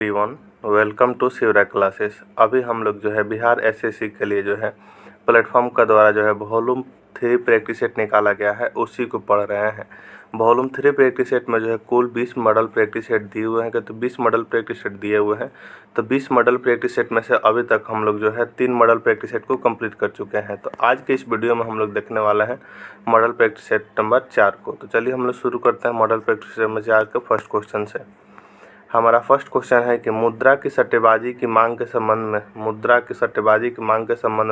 Everyone, welcome to Shivra classes. अभी हम लोग जो है बिहार एसएससी के लिए जो है प्लेटफॉर्म का द्वारा जो है वॉल्यूम 3 प्रैक्टिस सेट निकाला गया है, उसी को पढ़ रहे हैं। वॉल्यूम 3 प्रैक्टिस सेट में जो है कुल 20 मॉडल प्रैक्टिस सेट दिए हुए हैं। तो 20 मॉडल प्रैक्टिस सेट दिए हुए हैं, तो 20 मॉडल प्रैक्टिस सेट में से अभी तक हम लोग जो है 3 मॉडल प्रैक्टिस सेट को कंप्लीट कर चुके हैं। तो आज के इस वीडियो में हम लोग देखने वाले हैं मॉडल प्रैक्टिस सेट नंबर 4 को। तो चलिए हम लोग शुरू करते हैं मॉडल प्रैक्टिस सेट नंबर 4 के फर्स्ट क्वेश्चन से। हमारा फर्स्ट क्वेश्चन है कि मुद्रा की सट्टेबाजी की मांग के संबंध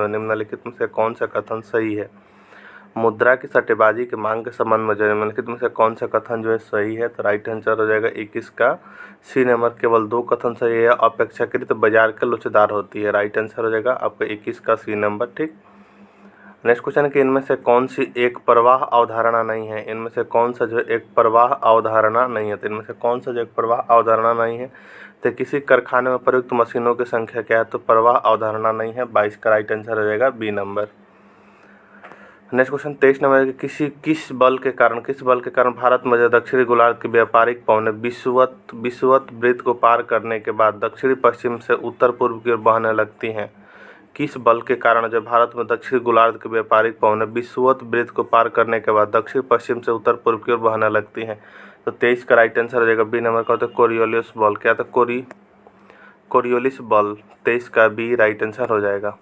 में निम्नलिखित में से कौन सा कथन सही है। मुद्रा की सट्टेबाजी की मांग के संबंध में जो निम्नलिखित में से कौन सा कथन जो है सही है। तो राइट आंसर हो जाएगा 21 का सी नंबर। केवल 2 कथन सही है। अपेक्षाकृत बाजार के लोचदार होती है। राइट आंसर हो जाएगा आपका 21 का सी नंबर। ठीक। नेक्स्ट क्वेश्चन है कि इनमें से कौन सी एक प्रवाह अवधारणा नहीं है। इनमें से कौन सा जो एक प्रवाह अवधारणा नहीं है। तो इनमें से कौन सा जो एक प्रवाह अवधारणा नहीं है। तो किसी कारखाने में प्रयुक्त मशीनों की संख्या क्या है। तो प्रवाह अवधारणा नहीं है। 22 का राइट आंसर हो जाएगा B number. Next question 23 number किस बल के कारण भारत में जो दक्षिणी गोलार्ध की व्यापारिक पवनें विषुवत वृत्त को पार करने के बाद दक्षिणी पश्चिम से उत्तर पूर्व की ओर बहने लगती हैं। किस बल के कारण जब भारत में दक्षिण गोलार्ध की व्यापारिक पवनें विषुवत वृत्त को पार करने के बाद दक्षिण पश्चिम से उत्तर पूर्व की ओर बहने लगती हैं। तो 23 का राइट आंसर हो जाएगा बी नंबर का। तो कोरियोलिस बल। क्या था? कोरियोलिस बल। 23 का बी राइट आंसर हो जाएगा।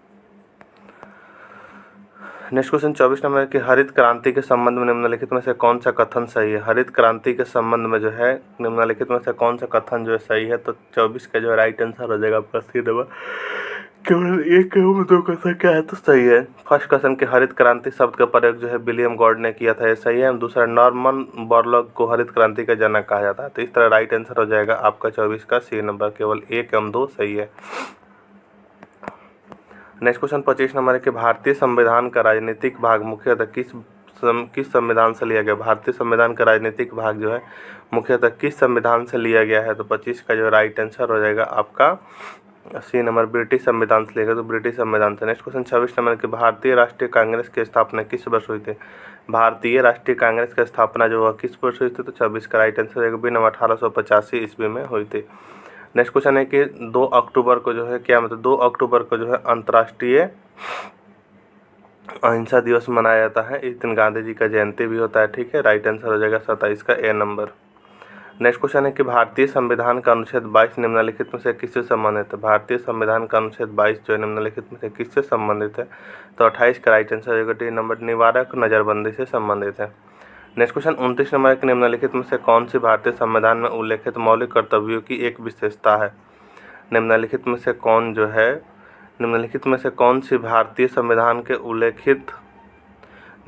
नेक्स्ट क्वेश्चन 24 नंबर की हरित क्रांति के संबंध में निम्नलिखित में से कौन सा कथन सही है। हरित क्रांति के संबंध में जो है निम्नलिखित में से कौन सा कथन जो है सही है। तो 24 का जो है राइट आंसर हो जाएगा आपका सी नंबर। केवल एक एवं 2 क्वेश्चन क्या है तो सही है। फर्स्ट क्वेश्चन के हरित क्रांति शब्द का प्रयोग जो है विलियम गॉड ने किया था, ये सही है। दूसरा, नॉर्मन बोरलॉग को हरित क्रांति का जनक कहा जाता है। तो इस तरह राइट आंसर हो जाएगा आपका 24 का सी नंबर। केवल 1 एवं 2 सही है। नेक्स्ट क्वेश्चन 25 नंबर है कि भारतीय संविधान का राजनीतिक भाग मुख्यतः किस संविधान से लिया गया। भारतीय संविधान का राजनीतिक भाग जो है मुख्यतः किस संविधान से लिया गया है। तो 25 का जो राइट आंसर हो जाएगा आपका सी नंबर, ब्रिटिश संविधान से लेगा। तो ब्रिटिश संविधान से। नेक्स्ट क्वेश्चन 26 नंबर की भारतीय राष्ट्रीय कांग्रेस की स्थापना किस वर्ष हुई थी। भारतीय राष्ट्रीय कांग्रेस की स्थापना जो है किस वर्ष हुई थी। तो 26 का राइट आंसर हो जाएगा 1885 ईस्वी में हुई थी। नेक्स्ट क्वेश्चन है कि 2 अक्टूबर को जो है क्या मतलब 2 अक्टूबर को जो है अंतर्राष्ट्रीय अहिंसा दिवस मनाया जाता है। इस दिन गांधी जी का जयंती भी होता है। ठीक है। राइट आंसर हो जाएगा 27 का ए नंबर। नेक्स्ट क्वेश्चन है कि भारतीय संविधान का अनुच्छेद 22 निम्नलिखित में से किससे संबंधित है। भारतीय संविधान का अनुच्छेद 22 जो है निम्नलिखित में से किससे संबंधित है। तो 28 का राइट आंसर होगा डी नंबर, निवारक नज़रबंदी से संबंधित है। नेक्स्ट क्वेश्चन 29 नंबर के निम्नलिखित में से कौन सी भारतीय संविधान में उल्लेखित मौलिक कर्तव्यों की एक विशेषता है। निम्नलिखित में से कौन सी भारतीय संविधान के उल्लेखित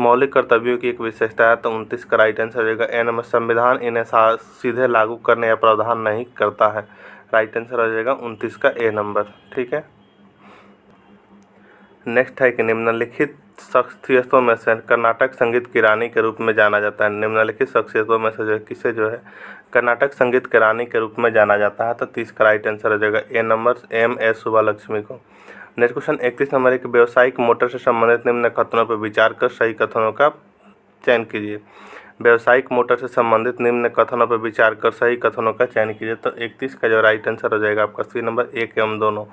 मौलिक कर्तव्यों की एक विशेषता है। तो 29 का राइट आंसर हो जाएगा ए नंबर, संविधान इन्हें सीधे लागू करने या प्रावधान नहीं करता है। राइट आंसर हो जाएगा 29 का ए नंबर। ठीक है। नेक्स्ट है कि निम्नलिखित शख्सियतों में से कर्नाटक संगीत की रानी के रूप में जाना जाता है। निम्नलिखित शख्सियतों में से किसे जो है कर्नाटक संगीत की रानी के रूप में जाना जाता है। तो 30 का राइट आंसर हो जाएगा ए नंबर, MS सुब्बालक्ष्मी को। नेक्स्ट क्वेश्चन 31 नंबर है कि व्यावसायिक मोटर से संबंधित निम्न कथनों पर विचार कर सही कथनों का चयन कीजिए। व्यावसायिक मोटर से संबंधित निम्न कथनों पर विचार कर सही कथनों का चयन कीजिए। तो 31 का जो राइट आंसर हो जाएगा आपका सी नंबर, 1 एवं दोनों।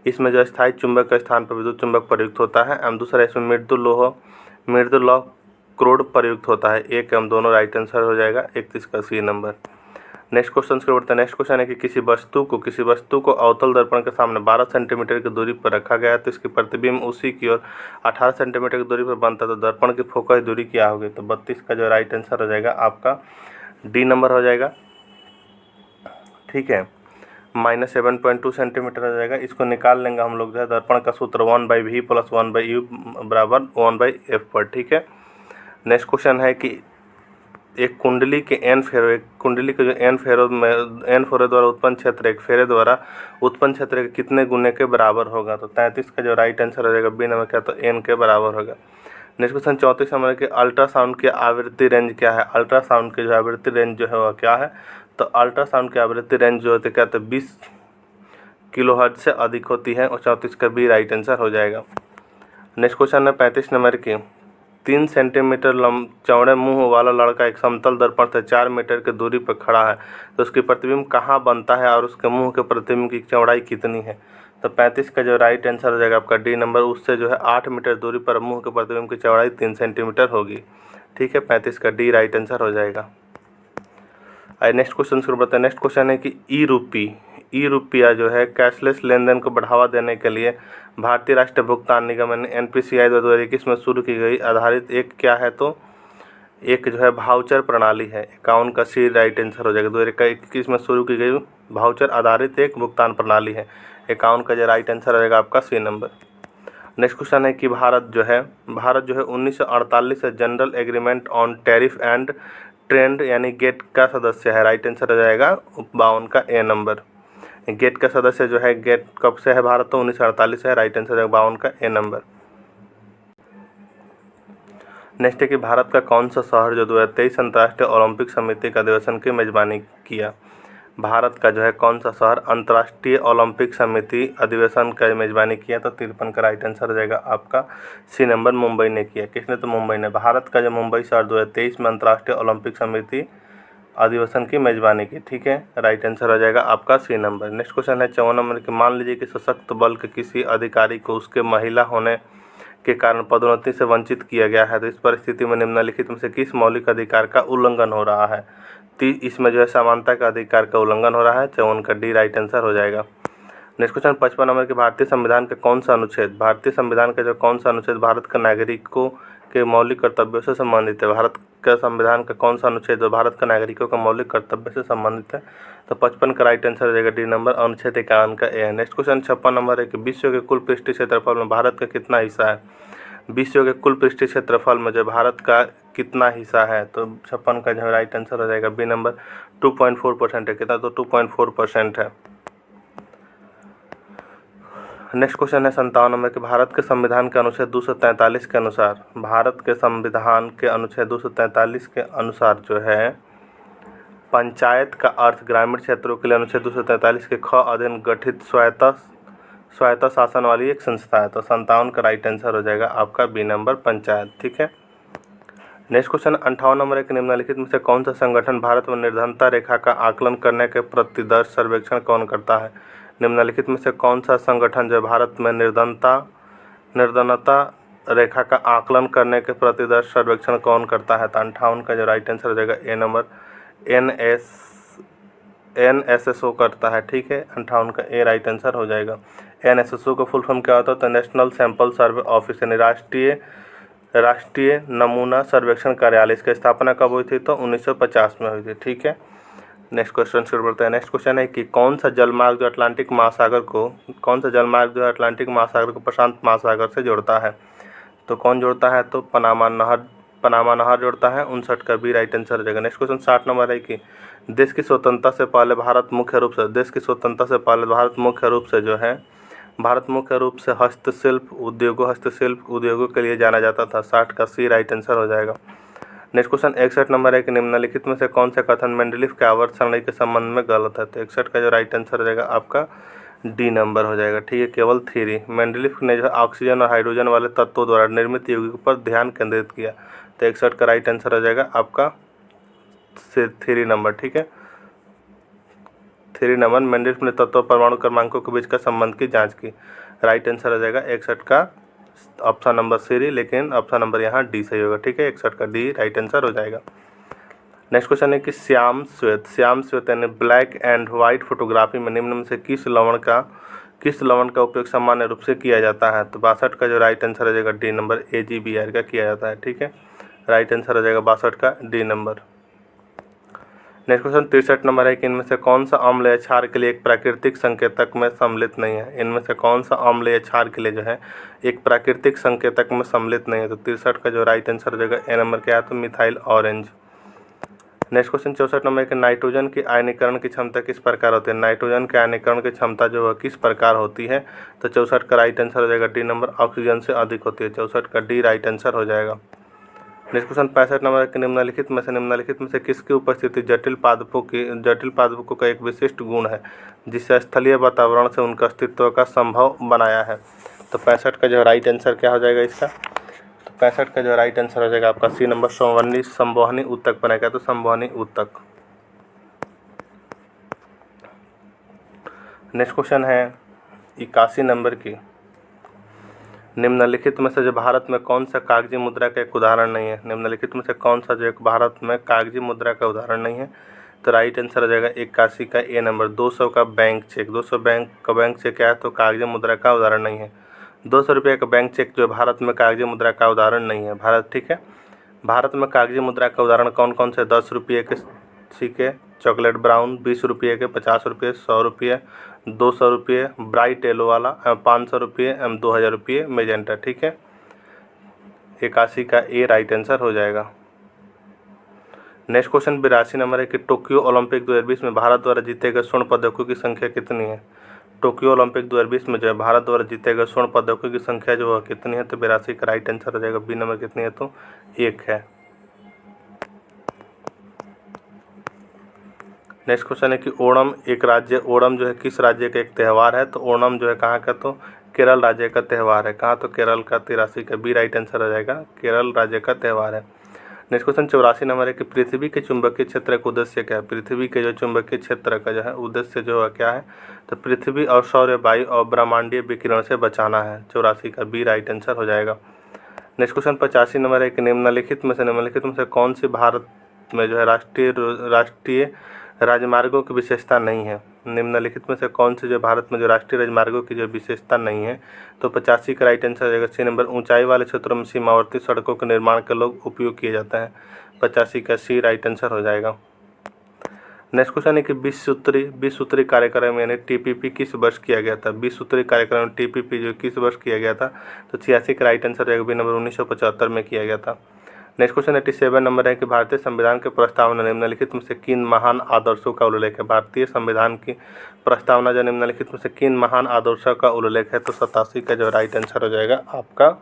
इसमें जो स्थायी चुंबक के स्थान पर विद्युत चुंबक प्रयुक्त होता है एवं दूसरा इसमें मृदु लौह क्रोड प्रयुक्त होता है। 1 एवं दोनों राइट आंसर हो जाएगा 31 का सी नंबर। नेक्स्ट क्वेश्चन की ओर बढ़ते हैं। नेक्स्ट क्वेश्चन है कि किसी वस्तु को अवतल दर्पण के सामने 12 सेंटीमीटर की दूरी पर रखा गया है, तो इसकी प्रतिबिंब उसी की ओर 18 सेंटीमीटर की दूरी पर बनता है। तो दर्पण की फोकस दूरी क्या होगी। तो 32 का जो राइट आंसर हो जाएगा आपका डी नंबर हो जाएगा। ठीक है। -7.2 सेंटीमीटर हो जाएगा। इसको निकाल लेंगे हम लोग जो है दर्पण का सूत्र 1/v + 1/u बराबर 1/f पर। ठीक है। नेक्स्ट क्वेश्चन है कि एक कुंडली के जो एन फेरो द्वारा उत्पन्न क्षेत्र एक फेरे द्वारा उत्पन्न क्षेत्र के कितने गुने के बराबर होगा। तो 33 का जो राइट आंसर हो जाएगा बी नंबर क्या, तो एन के बराबर होगा। नेक्स्ट क्वेश्चन 34 नंबर के अल्ट्रासाउंड की आवृत्ति रेंज क्या है। अल्ट्रासाउंड की जो आवृत्ति रेंज जो है वह क्या है। तो अल्ट्रासाउंड की आवृत्ति रेंज जो होती है क्या, तो 20 किलोहर्ट्ज से अधिक होती है। और 34 का बी राइट आंसर हो जाएगा। नेक्स्ट क्वेश्चन है 35 नंबर की 3 सेंटीमीटर चौड़े मुंह वाला लड़का एक समतल दर्पण से 4 मीटर की दूरी पर खड़ा है, तो उसकी प्रतिबिंब कहाँ बनता है और उसके मुंह के प्रतिबिंब की चौड़ाई कितनी है? तो 35 का जो राइट आंसर हो जाएगा आपका डी नंबर। उससे जो है 8 मीटर दूरी पर मुंह के प्रतिबिंब की चौड़ाई 3 सेंटीमीटर होगी। ठीक है, 35 का डी राइट आंसर हो जाएगा। नेक्स्ट क्वेश्चन शुरू करते हैं। नेक्स्ट क्वेश्चन है कि ई रुपया जो है कैशलेस लेन देन को बढ़ावा देने के लिए भारतीय राष्ट्रीय भुगतान निगम यानी NPCI 2021 में शुरू की गई आधारित एक क्या है? तो एक जो है भाउचर प्रणाली है। 51 का सी राइट आंसर हो जाएगा। 2021 में शुरू की गई भाउचर आधारित एक भुगतान प्रणाली है। 51 का जो राइट आंसर हो जाएगा आपका सी नंबर। नेक्स्ट क्वेश्चन है कि भारत जो है 1948 से general agreement on tariff and trade यानी गेट का सदस्य है। राइट आंसर हो जाएगा 52 का ए नंबर। गेट का सदस्य जो है, गेट कब से है भारत? तो 1948 से है। राइट आंसर है 52 का ए नंबर। नेक्स्ट है कि भारत का कौन सा शहर जो 2023 अंतर्राष्ट्रीय ओलंपिक समिति का अधिवेशन की मेजबानी किया? भारत का जो है कौन सा शहर अंतर्राष्ट्रीय ओलंपिक समिति अधिवेशन का मेजबानी किया? तो 53 का राइट आंसर हो जाएगा आपका सी नंबर। मुंबई ने किया। किसने? तो मुंबई ने। भारत का जो मुंबई शहर 2023 में अंतर्राष्ट्रीय ओलंपिक समिति अधिवेशन की मेजबानी की। ठीक है, राइट आंसर हो जाएगा आपका सी नंबर। नेक्स्ट क्वेश्चन है 54 नंबर की, मान लीजिए कि सशक्त बल के किसी अधिकारी को उसके महिला होने के कारण पदोन्नति से वंचित किया गया है, तो इस परिस्थिति में निम्नलिखित में से किस मौलिक अधिकार का उल्लंघन हो रहा है? इसमें जो है समानता का अधिकार का उल्लंघन हो रहा है। 54 का डी राइट आंसर हो जाएगा। नेक्स्ट क्वेश्चन 55 नंबर की, भारतीय संविधान का कौन सा अनुच्छेद भारत के नागरिकों के मौलिक कर्तव्यों से संबंधित है? भारत का संविधान का कौन सा अनुच्छेद जो भारत के नागरिकों का मौलिक कर्तव्य से संबंधित है? तो 55 का राइट आंसर हो जाएगा डी नंबर। अनुच्छेद 51 का ए है। नेक्स्ट क्वेश्चन 56 नंबर है कि विश्व के कुल पृष्ठीय क्षेत्रफल में भारत का कितना हिस्सा है? विश्व के कुल पृष्ठीय क्षेत्रफल में जो भारत का कितना हिस्सा है? तो 56 का जो राइट आंसर हो जाएगा बी नंबर। 2.4% है। कितना? तो 2.4% है। नेक्स्ट क्वेश्चन है 57 नंबर के, भारत के संविधान के अनुच्छेद 243 के अनुसार के अनुसार जो है पंचायत का अर्थ ग्रामीण क्षेत्रों के लिए अनुच्छेद 243 के ख अधीन गठित स्वायत्त शासन वाली एक संस्था है। तो 57 का राइट आंसर हो जाएगा आपका बी नंबर, पंचायत। ठीक है। नेक्स्ट क्वेश्चन 58 नंबर है कि निम्नलिखित में से कौन सा संगठन भारत में निर्धनता रेखा का आकलन करने के प्रतिदर्श सर्वेक्षण कौन करता है? निम्नलिखित में से कौन सा संगठन जो भारत में निर्धनता रेखा का आकलन करने के प्रतिदर्श सर्वेक्षण कौन करता है? तो 58 का जो राइट आंसर हो जाएगा ए नंबर, NSSO करता है। ठीक है, 58 का ए राइट आंसर हो जाएगा। NSSO का फुल फॉर्म क्या होता है? तो नेशनल सैंपल सर्वे ऑफिस यानी राष्ट्रीय नमूना सर्वेक्षण कार्यालय। इसकी स्थापना कब हुई थी? तो 1950 में हुई थी। ठीक है, नेक्स्ट क्वेश्चन शुरू करते हैं। नेक्स्ट क्वेश्चन है कि कौन सा जलमार्ग जो अटलांटिक महासागर को प्रशांत महासागर से जोड़ता है? तो कौन जोड़ता है? तो पनामा नहर जोड़ता है। 59 का बी राइट आंसर हो जाएगा। नेक्स्ट क्वेश्चन 60 नंबर है कि देश की स्वतंत्रता से पहले भारत मुख्य रूप से हस्तशिल्प उद्योगों के लिए जाना जाता था। 60 का सी राइट आंसर हो जाएगा। नेक्स्ट क्वेश्चन 61 नंबर है कि निम्नलिखित में से कौन सा कथन मेंडलीफ के आवर्त सारणी के संबंध में गलत है? तो 61 का जो राइट आंसर हो जाएगा आपका डी नंबर हो जाएगा। ठीक है, केवल थ्योरी। मेंडलीफ ने जो ऑक्सीजन और हाइड्रोजन वाले तत्वों द्वारा निर्मित यौगिक पर ध्यान केंद्रित किया। तो 61 का राइट आंसर हो जाएगा आपका 3 नंबर। ठीक है, 3 नंबर, मेंडलीफ ने तत्व परमाणु क्रमांकों के बीच का संबंध की जाँच की। राइट आंसर हो जाएगा 61 का ऑप्शन नंबर सी, लेकिन ऑप्शन नंबर यहाँ डी सही होगा। ठीक है, 61 का डी राइट आंसर हो जाएगा। नेक्स्ट क्वेश्चन है कि श्याम श्वेत यानी ब्लैक एंड व्हाइट फोटोग्राफी में निम्न में से किस लवण का उपयोग सामान्य रूप से किया जाता है? तो 62 का जो राइट आंसर हो जाएगा डी नंबर, AgBr का किया जाता है। ठीक है, राइट आंसर हो जाएगा 62 का D number. Next question 63 number है कि इनमें से कौन सा अम्ल या क्षार के लिए एक प्राकृतिक संकेतक में सम्मिलित नहीं है? इनमें से कौन सा अम्ल या क्षार के लिए जो है एक प्राकृतिक संकेतक में सम्मिलित नहीं है? तो 63 का जो राइट आंसर हो जाएगा ए नंबर क्या है? तो methyl orange. Next question 64 number कि नाइट्रोजन की आयनीकरण की क्षमता किस प्रकार होती है? नाइट्रोजन के आयनीकरण की क्षमता जो है किस प्रकार होती है? तो 64 का राइट आंसर हो जाएगा डी नंबर, ऑक्सीजन से अधिक होती है। 64 का डी राइट आंसर हो जाएगा। नेक्स्ट क्वेश्चन 65 नंबर कि निम्नलिखित में से किसकी उपस्थिति जटिल पादपों का एक विशिष्ट गुण है जिससे स्थलीय वातावरण से उनका अस्तित्व का संभव बनाया है? तो 65 का जो राइट आंसर क्या हो जाएगा इसका? तो 165 का जो राइट आंसर हो जाएगा आपका सी नंबर संवहनी ऊतक बनेगा, तो संवहनी ऊतक। नेक्स्ट क्वेश्चन है 81 नंबर की, निम्नलिखित में से जो भारत में कौन सा कागजी मुद्रा का एक उदाहरण नहीं है। निम्नलिखित में से कौन सा जो एक भारत में कागजी मुद्रा का उदाहरण नहीं है, तो राइट आंसर हो जाएगा 81 का ए नंबर 200 का बैंक चेक। 200 का बैंक चेक क्या है, तो कागजी मुद्रा का उदाहरण नहीं है। 200 रुपये का बैंक चेक जो भारत में कागजी मुद्रा का उदाहरण नहीं है। भारत, ठीक है, भारत में कागजी मुद्रा का उदाहरण कौन कौन से, 10 रुपये के सिक्के चॉकलेट ब्राउन, 20 रुपये के, 50 रुपये, 100 रुपये, 200 रुपये ब्राइट येलो वाला, 500 रुपये, 2000 रुपये मेजेंटा, ठीक है। 81 का ए राइट आंसर हो जाएगा। नेक्स्ट क्वेश्चन 82 नंबर है कि टोक्यो ओलंपिक 2020 में भारत द्वारा जीते गए स्वर्ण पदकों की संख्या कितनी है। टोक्यो ओलंपिक 2020 में जो है भारत द्वारा जीते गए स्वर्ण पदकों की संख्या जो है कितनी है, तो 82 का राइट आंसर हो जाएगा बी नंबर कितनी है, तो 1 है। नेक्स्ट क्वेश्चन है कि ओणम एक राज्य, ओणम जो है किस राज्य का एक त्यौहार है, तो ओणम जो है कहाँ का, तो केरल राज्य का त्यौहार है। कहाँ, तो केरल का, 83 का बी राइट आंसर हो जाएगा, केरल राज्य का त्यौहार है। नेक्स्ट क्वेश्चन 84 नंबर है कि पृथ्वी के चुंबकीय क्षेत्र का उद्देश्य क्या है। पृथ्वी के जो चुंबकीय क्षेत्र का जो है उद्देश्य जो है क्या है, तो पृथ्वी और सौर वायु और ब्रह्मांडीय विकिरण से बचाना है। 84 का बी राइट आंसर हो जाएगा। नेक्स्ट क्वेश्चन 85 नंबर है कि निम्नलिखित में से कौन सी भारत में जो है राष्ट्रीय राजमार्गों की विशेषता नहीं है। निम्नलिखित में से कौन सी जो भारत में जो राष्ट्रीय राजमार्गों की जो विशेषता नहीं है, तो 85 का राइट आंसर हो जाएगा सी नंबर ऊंचाई वाले क्षेत्रों में सीमावर्ती सड़कों के निर्माण के लोग उपयोग किए जाते हैं। 85 का सी राइट आंसर हो जाएगा। नेक्स्ट क्वेश्चन है कि 20 सूत्री कार्यक्रम यानी टीपीपी किस वर्ष किया गया था। 20 सूत्री कार्यक्रम टीपीपी जो किस वर्ष किया गया था, तो 86 का राइट आंसर हो जाएगा बी नंबर 1975 में किया गया था। नेक्स्ट क्वेश्चन 87 नंबर है कि भारतीय संविधान के प्रस्तावना निम्नलिखित में से किन महान आदर्शों का उल्लेख है। भारतीय संविधान की प्रस्तावना जो निम्नलिखित में से किन महान आदर्शों का उल्लेख है, तो 87 का जो राइट आंसर हो जाएगा आपका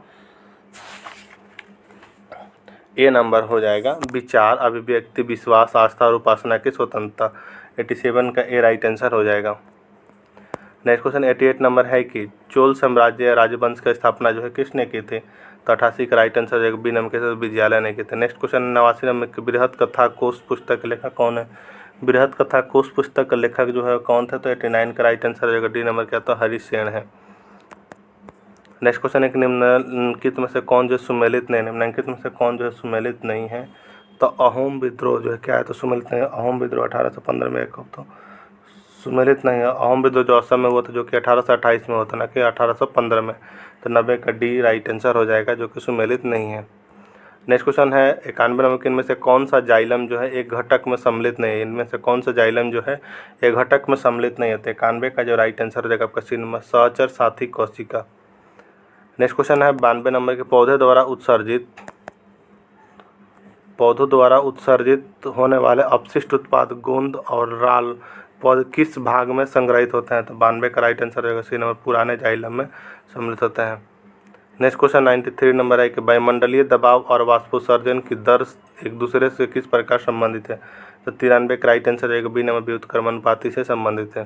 ए नंबर हो जाएगा, विचार, अभिव्यक्ति, विश्वास, आस्था और उपासना की स्वतंत्रता। 87 का ए राइट आंसर हो जाएगा। नेक्स्ट क्वेश्चन 88 नंबर है कि चोल साम्राज्य राजवंश की स्थापना जो है किसने की थी, तो 88 का राइट आंसर हो जाएगा बी नंबर के साथ विजयालय ने की थी। नेक्स्ट क्वेश्चन 89 नंबर की बृहद कथा कोश पुस्तक के लेखक कौन है। बृहद कथा कोश पुस्तक का लेखक जो है कौन था, तो 89 का राइट आंसर हो जाएगा डी नंबर क्या, तो हरिसेन है। नेक्स्ट क्वेश्चन है कि निम्नलिखित में से कौन जो सुमेलित नहीं, निम्नलिखित में से कौन जो है सुमेलित नहीं है, तो अहोम विद्रोह जो है क्या है, तो सुमेलित नहीं है। अहोम विद्रोह 1815 में एक तो सुमेलित नहीं है। अहोम विद्रोह जो असम में हुआ था जो कि 1828 में होता ना कि 1815 में, तो 90 का डी राइट आंसर हो जाएगा जो कि सुमेलित नहीं है। नेक्स्ट क्वेश्चन है 91 नंबर के, इनमें से कौन सा जाइलम जो है एक घटक में सम्मिलित नहीं है। इनमें से कौन सा जाइलम जो है एक घटक में सम्मिलित नहीं है, 91 का जो राइट आंसर हो जाएगा आपका सी नंबर सहचर साथी कोशिका। नेक्स्ट क्वेश्चन है 92 नंबर के, पौधों द्वारा उत्सर्जित होने वाले अपशिष्ट उत्पाद गोंद और राल पौधे किस भाग में संग्रहित होते हैं, तो 92 का राइट आंसर रहेगा सी नंबर पुराने जाइलम में सम्मिलित होते हैं। नेक्स्ट क्वेश्चन 93 नंबर है कि वायुमंडलीय दबाव और वाष्पोत्सर्जन की दर एक दूसरे से किस प्रकार संबंधित है, तो 93 का राइट आंसर रहेगा बी नंबर व्युत्क्रमणपाती से संबंधित है।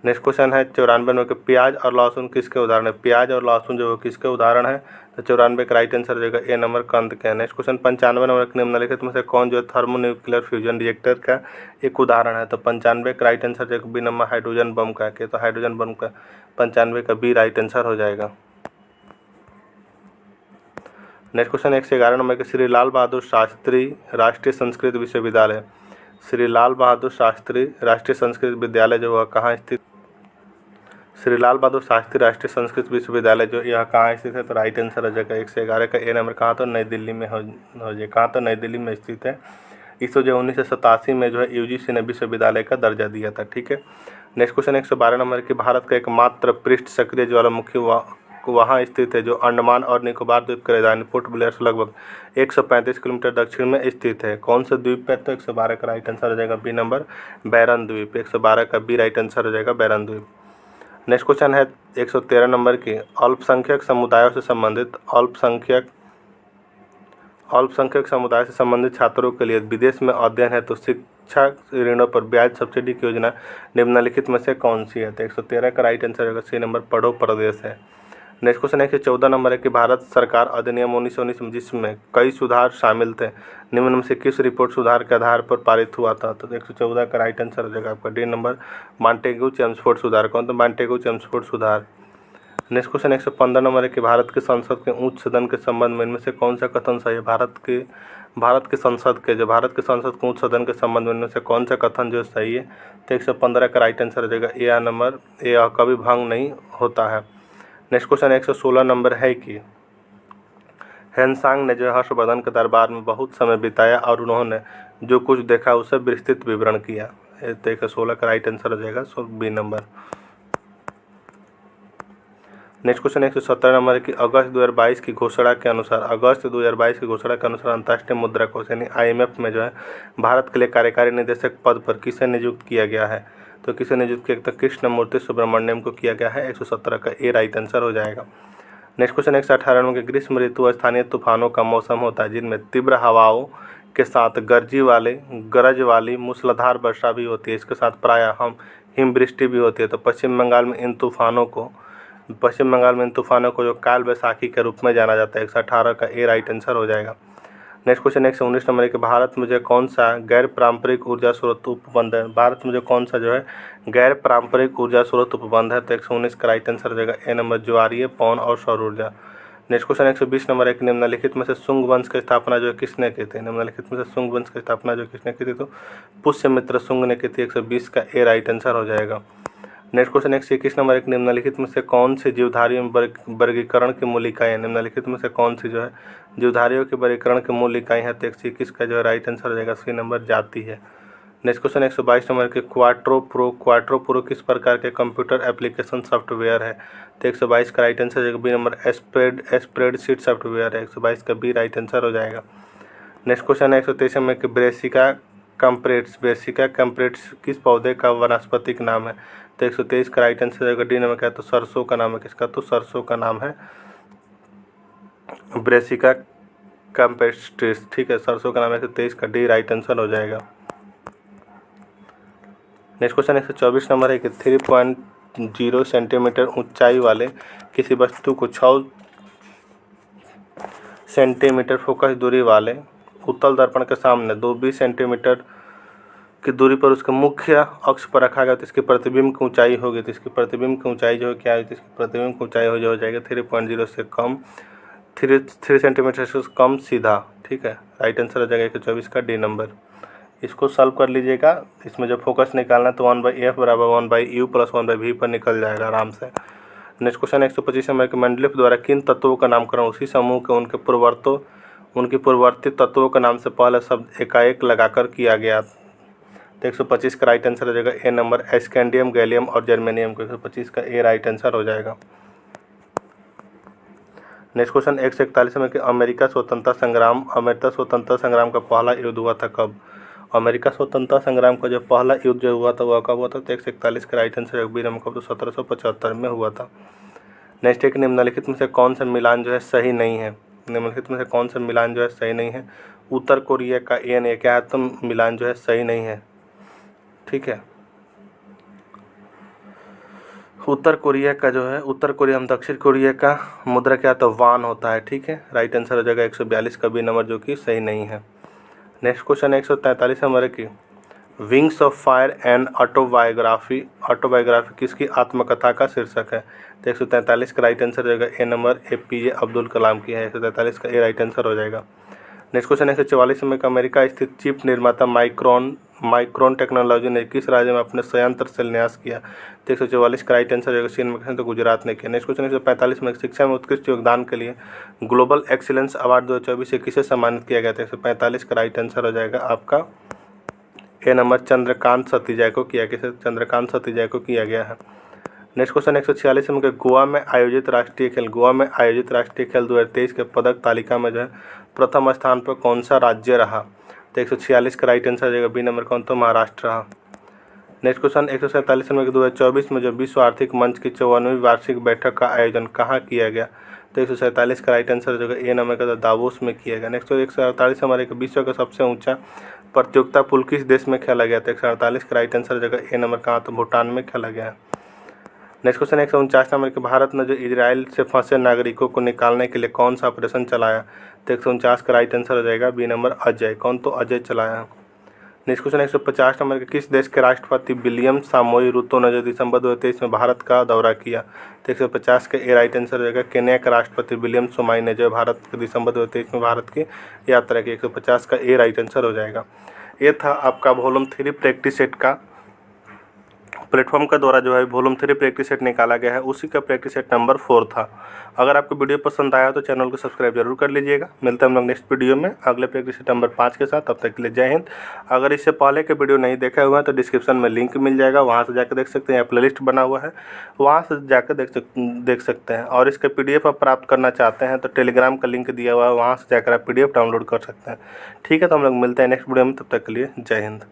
नेक्स्ट क्वेश्चन है 94 नंबर के, प्याज और लहसुन किसके उदाहरण है। प्याज और लहसुन जो है किसके उदाहरण है, तो 94 का राइट आंसर रहेगा ए नंबर कंद के। नेक्स्ट क्वेश्चन 95 नंबर के, निम्नलिखित में से कौन जो है थर्मोन्यूक्लियर फ्यूजन रिएक्टर का एक उदाहरण है, तो 95 का राइट आंसर रहेगा बी नंबर हाइड्रोजन बम का के, तो हाइड्रोजन बम का 95 का बी राइट आंसर हो जाएगा। नेक्स्ट क्वेश्चन 111 नंबर के, श्री लाल बहादुर शास्त्री राष्ट्रीय संस्कृत विश्वविद्यालय, श्री लाल बहादुर शास्त्री राष्ट्रीय संस्कृत विद्यालय जो है कहाँ स्थित, श्री लाल बहादुर शास्त्री राष्ट्रीय संस्कृत विश्वविद्यालय जो यह कहाँ स्थित है, तो राइट आंसर हो जाएगा 111 का ए नंबर कहाँ, तो नई दिल्ली में हो जाए, कहाँ तो नई दिल्ली में स्थित है। इसको जो 1987 में जो है यूजीसी ने विश्वविद्यालय का दर्जा दिया था, ठीक है। नेक्स्ट क्वेश्चन 112 नंबर की, भारत का एकमात्र पृष्ठ सक्रिय ज्वालामुखी वहाँ स्थित है जो अंडमान और निकोबार द्वीप के राजधानी पोर्ट ब्लेयर से लगभग 135 किलोमीटर दक्षिण में स्थित है। कौन सा द्वीप है, तो 112 का राइट आंसर हो जाएगा बी नंबर बैरन द्वीप। 112 का बी राइट आंसर हो जाएगा बैरन द्वीप। नेक्स्ट क्वेश्चन है 113 नंबर की, अल्पसंख्यक समुदायों से संबंधित अल्पसंख्यक समुदाय से संबंधित छात्रों के लिए विदेश में अध्ययन है तो शिक्षा ऋणों पर ब्याज सब्सिडी की योजना निम्नलिखित में से कौन सी है, तो 113 का राइट आंसर होगा सी नंबर पढ़ो प्रदेश है। नेक्स्ट क्वेश्चन 114 नंबर है कि भारत सरकार अधिनियम 1919 जिसमें कई सुधार शामिल थे, निम्न में से किस रिपोर्ट सुधार के आधार पर पारित हुआ था? तो 114 का राइट आंसर हो जाएगा आपका डी नंबर, मॉन्टेग्यू चेम्सफोर्ड सुधार। कौन? तो मॉन्टेग्यू चेम्सफोर्ड सुधार। नेक्स्ट क्वेश्चन 115 नंबर है कि भारत के संसद के उच्च सदन के संबंध में इनमें से कौन सा कथन सही है? भारत के संसद के उच्च सदन के संबंध में इनमें से कौन सा कथन जो सही है? तो 115 का राइट आंसर हो जाएगा ए नंबर, ए कभी भंग नहीं होता है। नेक्स्ट क्वेश्चन 116 नंबर है कि हेनसांग ने जो हर्षवर्धन के दरबार में बहुत समय बिताया और उन्होंने जो कुछ देखा उसे विस्तृत विवरण किया। तो 116 का राइट आंसर हो जाएगा B number. Next question 117 number है कि अगस्त 2022 की घोषणा के अनुसार अंतर्राष्ट्रीय मुद्रा कोष यानी IMF में जो है भारत के लिए कार्यकारी निदेशक पद पर किसे नियुक्त किया गया है? तो किसे नियुक्त किया? तो कृष्णमूर्ति सुब्रमण्यम को किया गया है। 117 का ए राइट आंसर हो जाएगा। नेक्स्ट क्वेश्चन 118 में ग्रीष्म ऋतु स्थानीय तूफानों का मौसम होता है जिनमें तीव्र हवाओं के साथ गरज वाली मूसलाधार वर्षा भी होती है, इसके साथ प्रायः हिमवृष्टि भी होती है। तो पश्चिम बंगाल में इन तूफानों को जो काल बैसाखी के रूप में जाना जाता है। 118 का ए राइट आंसर हो जाएगा। नेक्स्ट क्वेश्चन 119 नंबर है कि भारत में जो कौन सा गैर पारंपरिक ऊर्जा स्रोत उपबंध है? भारत में जो कौन सा जो है गैर पारंपरिक ऊर्जा स्रोत उपबंध है? तो 119 का राइट आंसर हो जाएगा ए नंबर, ज्वारीय, पवन और सौर ऊर्जा। नेक्स्ट क्वेश्चन 120 नंबर है कि निम्नलिखित में से शुंग वंश की स्थापना जो किसने की थी? निम्नलिखित में से शुंग वंश की स्थापना जो किसने की थी? तो पुष्यमित्र शुंग ने की थी। 120 का ए राइट आंसर हो जाएगा। नेक्स्ट क्वेश्चन 121 नंबर एक निम्नलिखित में से कौन सी जीवधारियों में वर्गीकरण की मूल इकाई है? निम्नलिखित में से कौन सी जो है जीवधारियों के वर्गीकरण की मूल इकाई है? तो 121 का जो है राइट आंसर हो जाएगा सी नंबर, जाति है। नेक्स्ट क्वेश्चन 122 नंबर के क्वाट्रो प्रो किस प्रकार के कंप्यूटर एप्लीकेशन सॉफ्टवेयर है? तो 122 का राइट आंसर हो जाएगा बी नंबर, स्प्रेडशीट सॉफ्टवेयर है। 122 का बी राइट आंसर हो जाएगा। नेक्स्ट क्वेश्चन 123 में कि ब्रेसिका कंप्रेट्स किस पौधे का वनस्पतिक नाम है? तो 123 का राइट आंसर है डी नंबर क्या है? तो सरसों का नाम है। किसका? तो सरसों का नाम है ब्रेसिका कंप्रेट्स। ठीक है, सरसों का नाम है। 123 का डी राइट आंसर हो जाएगा। नेक्स्ट क्वेश्चन 124 नंबर है कि 3.0 सेंटीमीटर ऊंचाई वाले किसी वस्तु को 6 सेंटीमीटर फोकस दूरी वाले उत्तल दर्पण के सामने 20 सेंटीमीटर की दूरी पर उसके मुख्य अक्ष पर रखा गया तो इसकी प्रतिबिंब की ऊंचाई होगी। तो इसकी प्रतिबिंब की ऊंचाई जो है क्या है? इसकी प्रतिबिंब की ऊंचाई हो जाएगा 3.0 से कम, 3 सेंटीमीटर से कम सीधा। ठीक है, राइट आंसर हो जाएगा 124 का डी नंबर। इसको सॉल्व कर लीजिएगा। इसमें जब फोकस निकालना तो 1/f बराबर 1/u प्लस 1/v पर निकल जाएगा आराम से। नेक्स्ट क्वेश्चन 125 नंबर के मेंडलीफ द्वारा किन तत्वों का नामकरण उसी समूह के उनके पूर्ववर्ती तत्वों के नाम से पहले शब्द एकाएक लगाकर किया गया? तो 125 का राइट आंसर हो जाएगा ए नंबर, स्कैंडियम, गैलियम और जर्मेनियम को। 125 का ए राइट आंसर हो जाएगा। नेक्स्ट क्वेश्चन 141 में कि अमेरिका स्वतंत्रता संग्राम का पहला युद्ध हुआ था कब? अमेरिका स्वतंत्रता संग्राम का जो पहला युद्ध जो हुआ था वह कब हुआ था? तो 141 का राइट आंसर बी नंबर कब? तो 1775 में हुआ था। नेक्स्ट एक निम्नलिखित में से कौन सा मिलान जो है सही नहीं है? निम्नलिखित में से कौन सा मिलान जो है सही नहीं है? उत्तर कोरिया का ANA क्या है? तो मिलान जो है सही नहीं है। ठीक है, उत्तर कोरिया हम दक्षिण कोरिया का मुद्रा क्या तो वान होता है। ठीक है, राइट आंसर हो जाएगा 142 का बी नंबर जो कि सही नहीं है। नेक्स्ट क्वेश्चन 143 नंबर की wings of fire and autobiography किसकी आत्मकथा का शीर्षक है? तो 143 का राइट आंसर हो जाएगा ए नंबर, APJ अब्दुल कलाम की है। 143 का ए राइट आंसर हो जाएगा। नेक्स्ट क्वेश्चन 144 में अमेरिका स्थित चिप निर्माता माइक्रोन टेक्नोलॉजी ने किस राज्य में अपने संयंत्र शिलान्यास किया? तो 144 का राइट आंसर होगा तो गुजरात ने किया। नेक्स्ट क्वेश्चन 145 में शिक्षा में उत्कृष्ट योगदान के लिए ग्लोबल एक्सीलेंस अवार्ड 2024 से किसे सम्मानित किया गया था? 145 का राइट आंसर हो जाएगा आपका ए नंबर, चंद्रकांत सतीजय को किया गया है। नेक्स्ट क्वेश्चन 146 में गोवा में आयोजित राष्ट्रीय खेल 2023 के पदक तालिका में जो है प्रथम स्थान पर कौन सा राज्य रहा? तो 146 का राइट आंसर हो जाएगा बी नंबर, कौन? तो महाराष्ट्र रहा। नेक्स्ट क्वेश्चन 147 में 2024 में जो विश्व आर्थिक मंच की 54वीं वार्षिक बैठक का आयोजन कहाँ किया गया? तो 147 का राइट आंसर जो ए नंबर का दावोस में किया गया। नेक्स्ट 148 हमारे विश्व का सबसे ऊंचा प्रतियोगिता पुल किस देश में खेला गया? तो 148 का राइट आंसर जगह ए नंबर कहाँ? तो भूटान में खेला गया है। नेक्स्ट क्वेश्चन 149 नंबर के, भारत ने जो इजराइल से फंसे नागरिकों को निकालने के लिए कौन सा ऑपरेशन चलाया? तो 149 का राइट आंसर हो जाएगा बी नंबर अजय। कौन? तो अजय चलाया। नेक्स्ट क्वेश्चन 150 नंबर के, किस देश के राष्ट्रपति विलियम सामोई रूतो ने जो दिसंबर 2023 में भारत का दौरा किया? तो 150 का ए राइट आंसर हो जाएगा। केन्या के राष्ट्रपति विलियम सोमाई ने जो भारत के दिसंबर 2023 में भारत की यात्रा की। 150 का ए राइट आंसर हो जाएगा। ये था आपका वॉल्यूम 3 प्रैक्टिस सेट का प्लेटफॉर्म का द्वारा जो है वॉल्यूम 3 प्रैक्टिस सेट निकाला गया है, उसी का प्रैक्टिस सेट नंबर 4 था। अगर आपको वीडियो पसंद आया तो चैनल को सब्सक्राइब जरूर कर लीजिएगा। मिलते हैं हम लोग नेक्स्ट वीडियो में अगले प्रैक्टिस सेट नंबर 5 के साथ। तब तक के लिए जय हिंद। अगर इससे पहले के वीडियो नहीं देखा हुआ है तो डिस्क्रिप्शन में लिंक मिल जाएगा, वहाँ से जाकर देख सकते हैं, या प्लेलिस्ट बना हुआ है वहाँ से जाकर देख सकते हैं। और इसका PDF आप प्राप्त करना चाहते हैं तो टेलीग्राम का लिंक दिया हुआ है, वहाँ से जाकर आप PDF डाउनलोड कर सकते हैं। ठीक है, तो हम लोग मिलते हैं नेक्स्ट वीडियो में। तब तक के लिए जय हिंद।